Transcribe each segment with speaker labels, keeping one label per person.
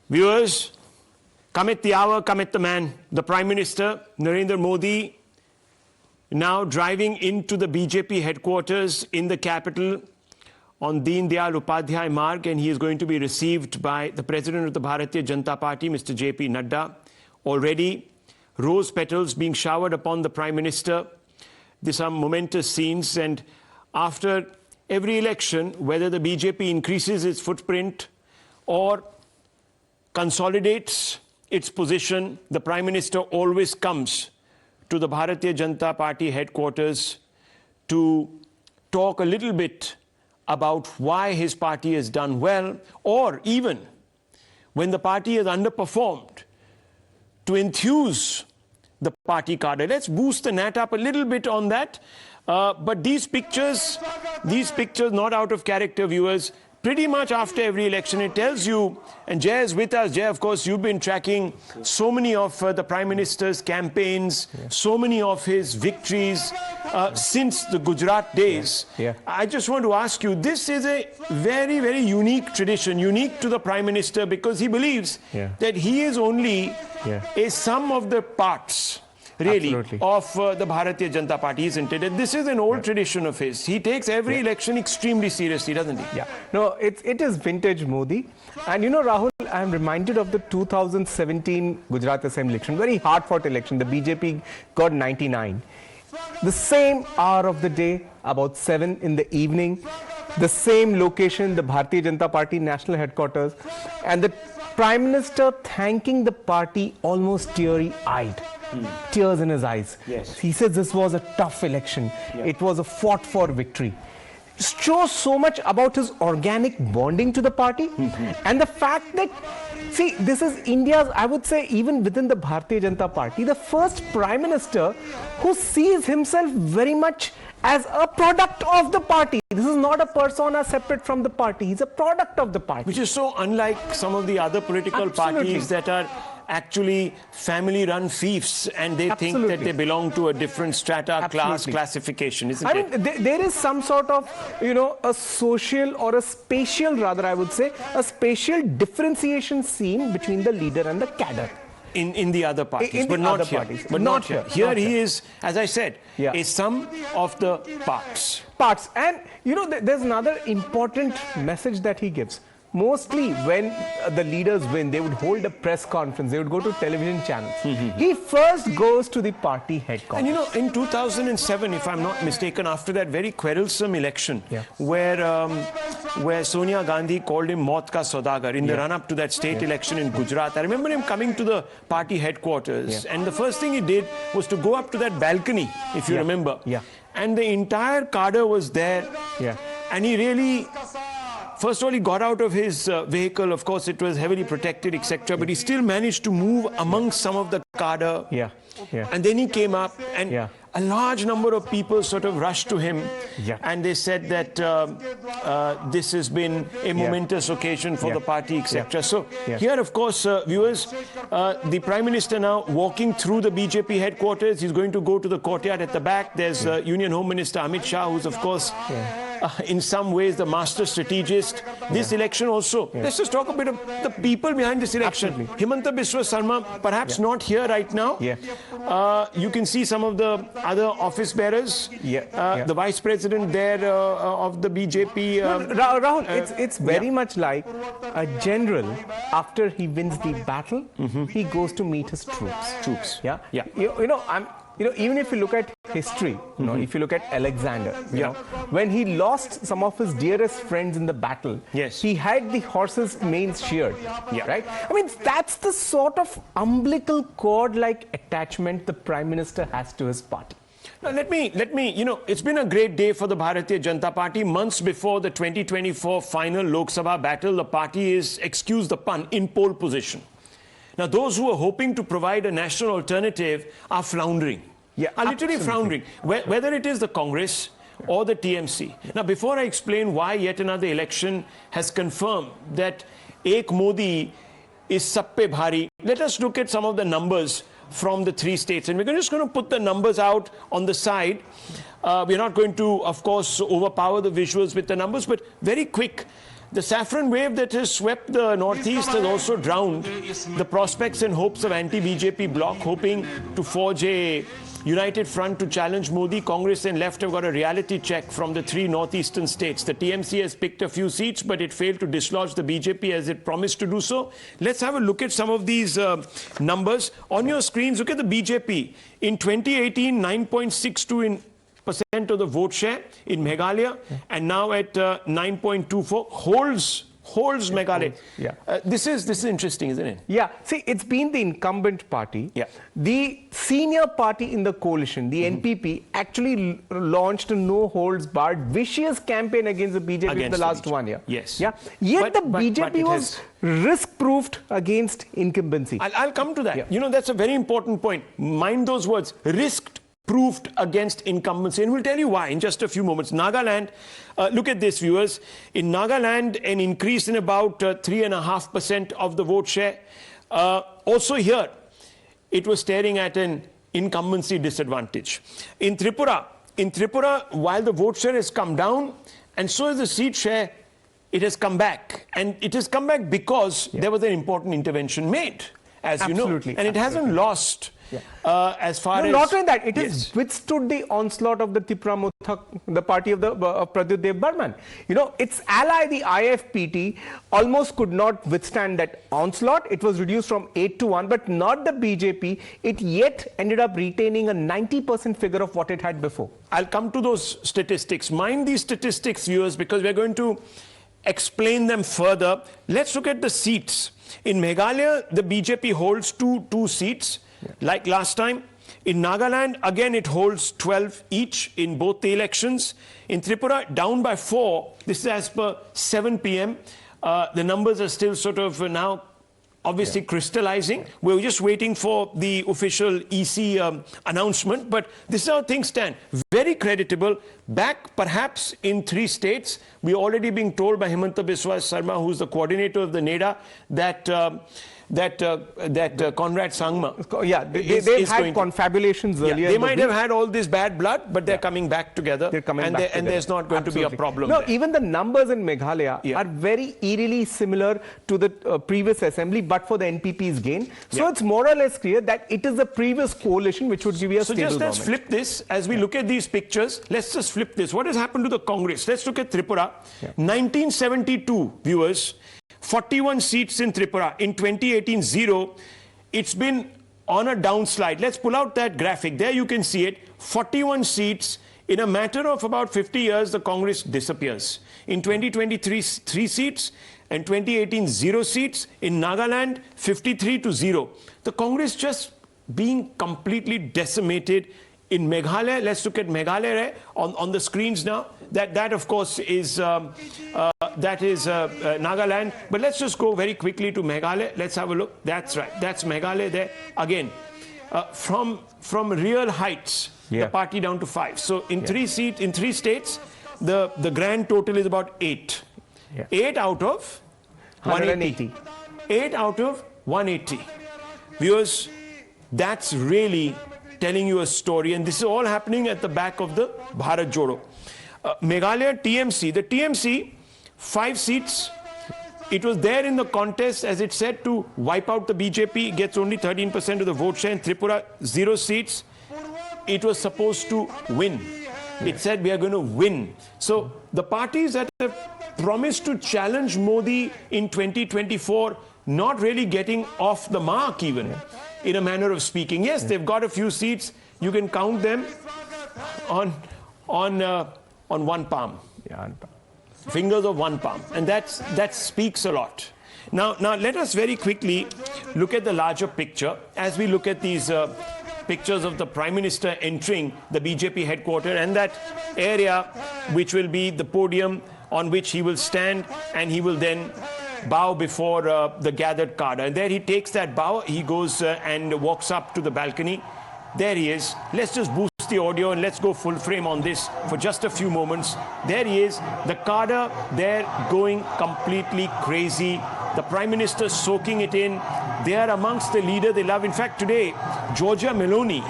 Speaker 1: Viewers, cometh the hour, cometh the man. The Prime Minister, Narendra Modi, now driving into the BJP headquarters in the capital on Deen Dayal Upadhyay Marg, and he is going to be received by the President of the Bharatiya Janta Party, Mr. JP Nadda. Already, rose petals being showered upon the Prime Minister. These are momentous scenes, and after every election, whether the BJP increases its footprint or consolidates its position, the Prime Minister always comes to the Bharatiya Janta Party headquarters to talk a little bit about why his party has done well, or even when the party has underperformed, to enthuse the party cadre. Let's boost the net up a little bit on that. But these pictures, not out of character, viewers, pretty much after every election, it tells you, and Jay is with us. Jay, of course, you've been tracking so many of the Prime Minister's campaigns, so many of his victories since the Gujarat days. I just want to ask you, this is a very, very unique tradition, unique to the Prime Minister, because he believes that he is only a sum of the parts, really, of the Bharatiya Janta Party, isn't it? And this is an old tradition of his. He takes every election extremely seriously, doesn't he?
Speaker 2: No, it is vintage Modi. And you know, Rahul, I am reminded of the 2017 Gujarat Assembly election, very hard-fought election. The BJP got 99. The same hour of the day, about 7 in the evening, the same location, the Bharatiya Janta Party national headquarters, and the Prime Minister thanking the party almost teary-eyed. Tears in his eyes. He says this was a tough election. It was a fought for victory. It shows so much about his organic bonding to the party and the fact that, see, this is India's, I would say, even within the Bharatiya Janta Party, the first Prime Minister who sees himself very much as a product of the party. This is not a persona separate from the party. He's a product of the party.
Speaker 1: Which is so unlike some of the other political parties that are actually family-run fiefs, and they think that they belong to a different strata, class, classification, isn't it?
Speaker 2: I mean, there is some sort of, you know, a social or a spatial, rather, I would say, a spatial differentiation seen between the leader and the cadre.
Speaker 1: In the other parties, but not here. But not here. Here he is, as I said, a sum of the parts.
Speaker 2: And, you know, there's another important message that he gives. Mostly when the leaders win, they would hold a press conference, they would go to television channels. He first goes to the party headquarters.
Speaker 1: And you know, in 2007, if I'm not mistaken, after that very quarrelsome election, where Sonia Gandhi called him Maut Ka Saudagar in the run-up to that state election in Gujarat, I remember him coming to the party headquarters, and the first thing he did was to go up to that balcony, if you remember. And the entire cadre was there, and he really... First of all, he got out of his vehicle. Of course, it was heavily protected, etc. But he still managed to move amongst some of the cadre. And then he came up, and a large number of people sort of rushed to him. And they said that this has been a momentous occasion for the party, etc. So here, of course, viewers, the Prime Minister now walking through the BJP headquarters. He's going to go to the courtyard at the back. There's Union Home Minister Amit Shah, who's, of course, in some ways the master strategist. This election also, let's just talk a bit of the people behind this election. Himanta Biswa Sarma, perhaps not here right now. You can see some of the other office bearers. The Vice President there of the BJP.
Speaker 2: Rahul, it's very much like a general, after he wins the battle, he goes to meet his troops. You know, even if you look at history, you know, if you look at Alexander, you know, when he lost some of his dearest friends in the battle, he had the horse's manes sheared, right? I mean, that's the sort of umbilical cord-like attachment the Prime Minister has to his party.
Speaker 1: Now, let me, you know, it's been a great day for the Bharatiya Janta Party. Months before the 2024 final Lok Sabha battle, the party is, excuse the pun, in pole position. Now, those who are hoping to provide a national alternative are floundering. Are literally floundering, whether it is the Congress or the TMC. Now, before I explain why yet another election has confirmed that Ek Modi is sab pe bhari, let us look at some of the numbers from the 3 states. And we're just going to put the numbers out on the side. We're not going to, of course, overpower the visuals with the numbers, but very quick. The saffron wave that has swept the northeast has also drowned the prospects and hopes of anti-BJP bloc, hoping to forge a united front to challenge Modi. Congress and left have got a reality check from the three northeastern states. The TMC has picked a few seats, but it failed to dislodge the BJP as it promised to do so. Let's have a look at some of these numbers. On your screens, look at the BJP. In 2018, 9.62% of the vote share in Meghalaya, and now at 9.24, holds Meghalaya. This is interesting, isn't it?
Speaker 2: Yeah. See, it's been the incumbent party.
Speaker 1: Yeah.
Speaker 2: The senior party in the coalition, the NPP, actually launched a no-holds-barred vicious campaign against the BJP in the last 1 year.
Speaker 1: Yes.
Speaker 2: Yeah. Yet the BJP was risk-proofed against incumbency.
Speaker 1: I'll come to that. You know, that's a very important point. Mind those words. Risk-proofed against incumbency. And we'll tell you why in just a few moments. Nagaland, look at this, viewers. In Nagaland, an increase in about 3.5% of the vote share. Also here, it was staring at an incumbency disadvantage. In Tripura, while the vote share has come down, and so has the seat share, it has come back. And it has come back because there was an important intervention made, as you know. And it hasn't lost. As far as...
Speaker 2: Not only that, it has withstood the onslaught of the Tripura Muthak, the party of Pradyut Dev Burman. You know, its ally, the IFPT, almost could not withstand that onslaught. It was reduced from 8 to 1, but not the BJP. It yet ended up retaining a 90% figure of what it had before.
Speaker 1: I'll come to those statistics. Mind these statistics, viewers, because we're going to explain them further. Let's look at the seats. In Meghalaya, the BJP holds two seats. Like last time. In Nagaland, again, it holds 12 each in both the elections. In Tripura, down by 4. This is as per 7 p.m. The numbers are still sort of now obviously crystallizing. We're just waiting for the official EC announcement. But this is how things stand. Very creditable. Back perhaps in 3 states. We're already being told by Himanta Biswa Sarma, who's the coordinator of the NEDA, that Conrad Sangma.
Speaker 2: Yeah, they've had confabulations earlier.
Speaker 1: They might have had all this bad blood, but they're coming back together. They're coming back together. And there's not going to be a problem.
Speaker 2: No, even the numbers in Meghalaya are very eerily similar to the previous assembly, but for the NPP's gain. So it's more or less clear that it is the previous coalition which would give you a stable government. So just let's
Speaker 1: flip this. As we look at these pictures, let's just flip this. What has happened to the Congress? Let's look at Tripura. 1972, viewers. 41 seats in Tripura. In 2018, 0. It's been on a downslide. Let's pull out that graphic. There you can see it. 41 seats. In a matter of about 50 years, the Congress disappears. In 2023, 3 seats. And 2018, 0 seats. In Nagaland, 53 to 0. The Congress just being completely decimated. In Meghalaya, let's look at Meghalaya on the screens now. That of course is Nagaland. But let's just go very quickly to Meghalaya. Let's have a look. That's right. That's Meghalaya there. Again, from real heights, the party down to 5. So in 3 states, the grand total is about 8. 8 out of 180. 8 out of 180. Viewers, that's really telling you a story, and this is all happening at the back of the Bharat Jodo. Meghalaya TMC, the TMC, 5 seats. It was there in the contest, as it said, to wipe out the BJP. It gets only 13% of the vote share. In Tripura, 0 seats. It was supposed to win. It said, we are going to win. So the parties that have promised to challenge Modi in 2024, not really getting off the mark even, in a manner of speaking. Yes, they've got a few seats. You can count them on one palm. Fingers of one palm. And that speaks a lot. Now let us very quickly look at the larger picture as we look at these pictures of the Prime Minister entering the BJP headquarters and that area which will be the podium on which he will stand, and he will then bow before the gathered cadre. And there he takes that bow, he goes and walks up to the balcony. There he is. Let's just boost the audio and let's go full frame on this for just a few moments. There he is, the cadre there going completely crazy. The Prime Minister soaking it in. They are amongst the leader they love. In fact, today, Giorgia Meloni,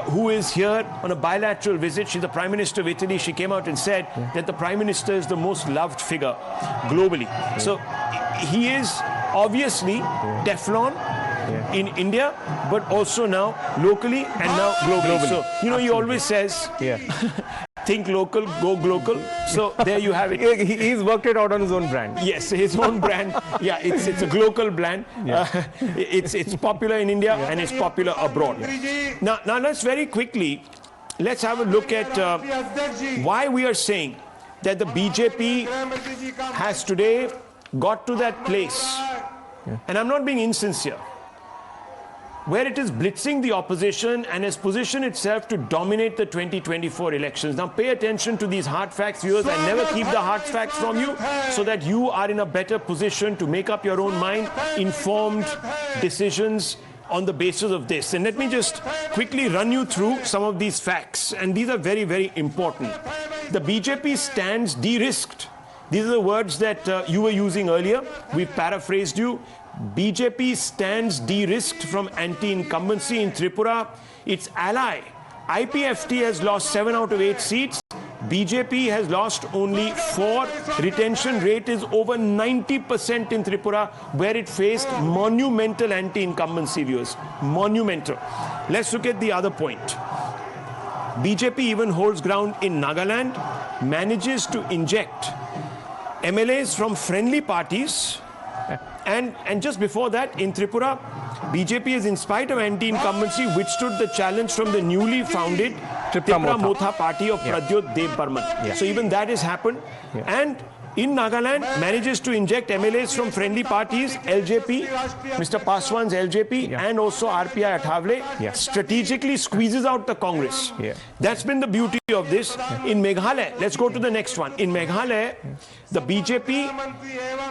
Speaker 1: who is here on a bilateral visit, she's the Prime Minister of Italy. She came out and said that the Prime Minister is the most loved figure globally. So he is obviously Teflon in India, but also now locally and now globally. So, you know, he always says, think local, go global. So there you have it.
Speaker 2: He's worked it out on his own brand.
Speaker 1: Yes, his own brand. Yeah, it's a global brand. It's popular in India and it's popular abroad. Now let's very quickly, let's have a look at why we are saying that the BJP has today got to that place. And I'm not being insincere, where it is blitzing the opposition and has positioned itself to dominate the 2024 elections. Now pay attention to these hard facts, viewers. I never keep the hard facts from you so that you are in a better position to make up your own mind, informed decisions on the basis of this. And let me just quickly run you through some of these facts. And these are very, very important. The BJP stands de-risked. These are the words that you were using earlier. We paraphrased you. BJP stands de-risked from anti-incumbency in Tripura. Its ally, IPFT, has lost 7 out of 8 seats. BJP has lost only 4. Retention rate is over 90% in Tripura, where it faced monumental anti-incumbency, viewers. Monumental. Let's look at the other point. BJP even holds ground in Nagaland, manages to inject MLAs from friendly parties. And just before that, in Tripura, BJP is, in spite of anti-incumbency, withstood the challenge from the newly founded Tripura Motha Party of Pradyot Dev Burman. So even that has happened. And in Nagaland, manages to inject MLAs from friendly parties, LJP, Mr. Paswan's LJP, and also RPI Athavale, strategically squeezes out the Congress. That's been the beauty of this. In Meghalaya, let's go to the next one. In Meghalaya, the BJP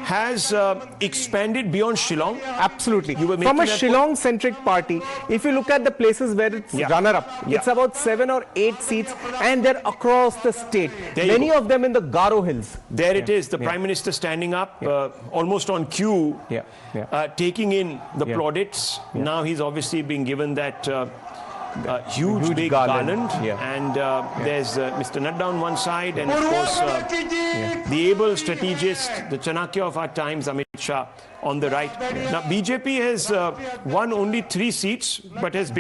Speaker 1: has expanded beyond Shillong.
Speaker 2: Absolutely. From a Shillong-centric party, if you look at the places where it's runner-up, it's about 7 or 8 seats, and they're across the state. Many of them in the Garo Hills.
Speaker 1: There it is, the Prime Minister standing up, almost on cue, taking in the plaudits. Now he's obviously being given that huge big garland. And there's Mr. Nadda on one side, and of course the able strategist, the Chanakya of our times, Amit Shah, on the right. Now BJP has won only 3 seats, but has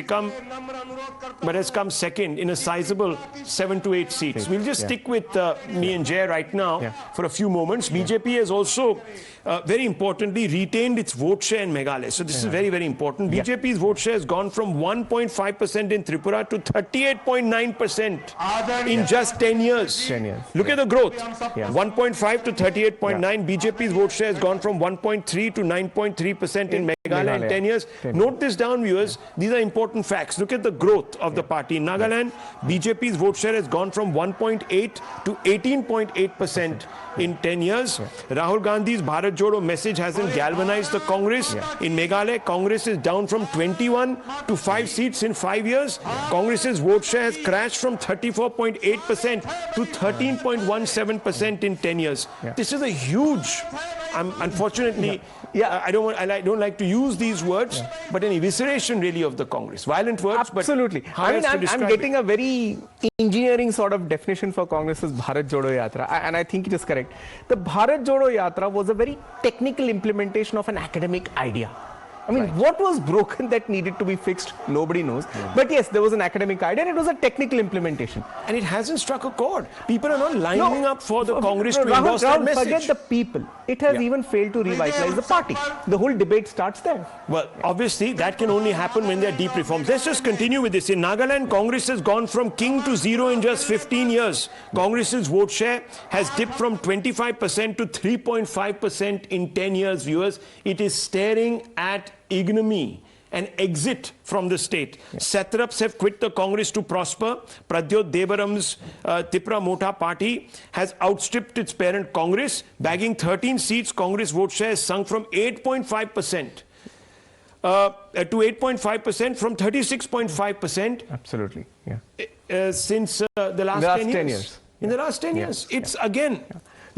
Speaker 1: come second in a sizable 7 to 8 seats. We'll just stick with me and Jay right now for a few moments. BJP has also very importantly retained its vote share in Meghalaya. So this is very, very important. BJP's vote share has gone from 1.5% in Tripura to 38.9% in just 10 years. Look at the growth. 1.5 to 38.9. BJP's vote share has gone from 1.3 to 9.3% in Meghalaya in 10 years. Note this down, viewers. These are important facts. Look at the growth of the party. In Nagaland, BJP's vote share has gone from 1.8 to 18.8% in 10 years. Rahul Gandhi's Bharat Jodo message hasn't galvanized the Congress. In Meghalaya, Congress is down from 21 to 5 seats in 5 years. Congress's vote share has crashed from 34.8% to 13.17% in 10 years. This is a huge, unfortunately, I don't like to use these words, but an evisceration really of the Congress. Violent words,
Speaker 2: absolutely.
Speaker 1: But I mean,
Speaker 2: I'm getting a very engineering sort of definition for Congress's Bharat Jodo Yatra, and I think it is correct. The Bharat Jodo Yatra was a very technical implementation of an academic idea. I mean, what was broken that needed to be fixed, nobody knows. But yes, there was an academic idea and it was a technical implementation.
Speaker 1: And it hasn't struck a chord. People are not lining up for the Congress to endorse that message.
Speaker 2: Forget the people. It has even failed to revitalize the party. The whole debate starts there.
Speaker 1: Well, obviously, that can only happen when there are deep reforms. Let's just continue with this. In Nagaland, Congress has gone from king to zero in just 15 years. Congress's vote share has dipped from 25% to 3.5% in 10 years, viewers. It is staring at ignominy, an exit from the state. Satraps have quit the Congress to prosper. Pradyot Devaram's Tripura Motha Party has outstripped its parent Congress, bagging 13 seats. Congress vote share has sunk from 8.5% to 8.5% from 36.5%.
Speaker 2: Absolutely,
Speaker 1: since the last 10 years. In the last 10 years. It's again...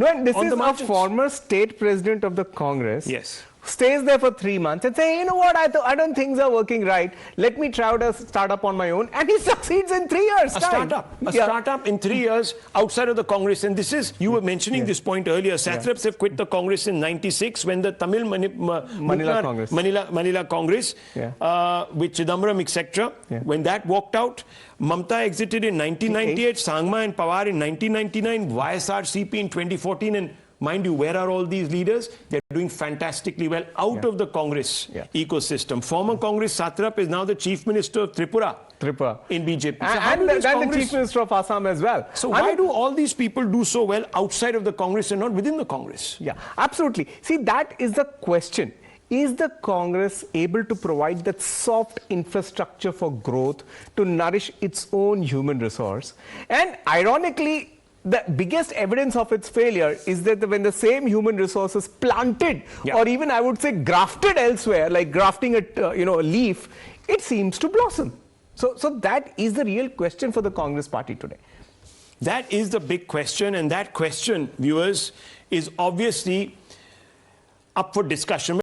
Speaker 2: No, and this
Speaker 1: on
Speaker 2: is
Speaker 1: the
Speaker 2: a
Speaker 1: margins.
Speaker 2: former state president of the Congress.
Speaker 1: Yes.
Speaker 2: Stays there for 3 months and say, you know what, I don't think things are working right. Let me try out a startup on my own. And he succeeds in 3 years.
Speaker 1: A startup in 3 years outside of the Congress. And this is, you were mentioning this point earlier. Satraps have quit the Congress in 96 when the Tamil
Speaker 2: Manila
Speaker 1: Congress, with Chidambaram, etc. When that walked out, Mamta exited in 1998, Sangma and Pawar in 1999, YSRCP in 2014, and mind you, where are all these leaders? They're doing fantastically well out of the Congress ecosystem. Former Congress Satrap is now the Chief Minister of Tripura. In BJP.
Speaker 2: So and the Chief Minister of Assam as well.
Speaker 1: So why do all these people do so well outside of the Congress and not within the Congress?
Speaker 2: Yeah, absolutely. See, that is the question. Is the Congress able to provide that soft infrastructure for growth to nourish its own human resource? And ironically, the biggest evidence of its failure is that when the same human resource is planted or even I would say grafted elsewhere, like grafting a leaf, it seems to blossom. So that is the real question for the Congress party today.
Speaker 1: That is the big question, and that question, viewers, is obviously up for discussion.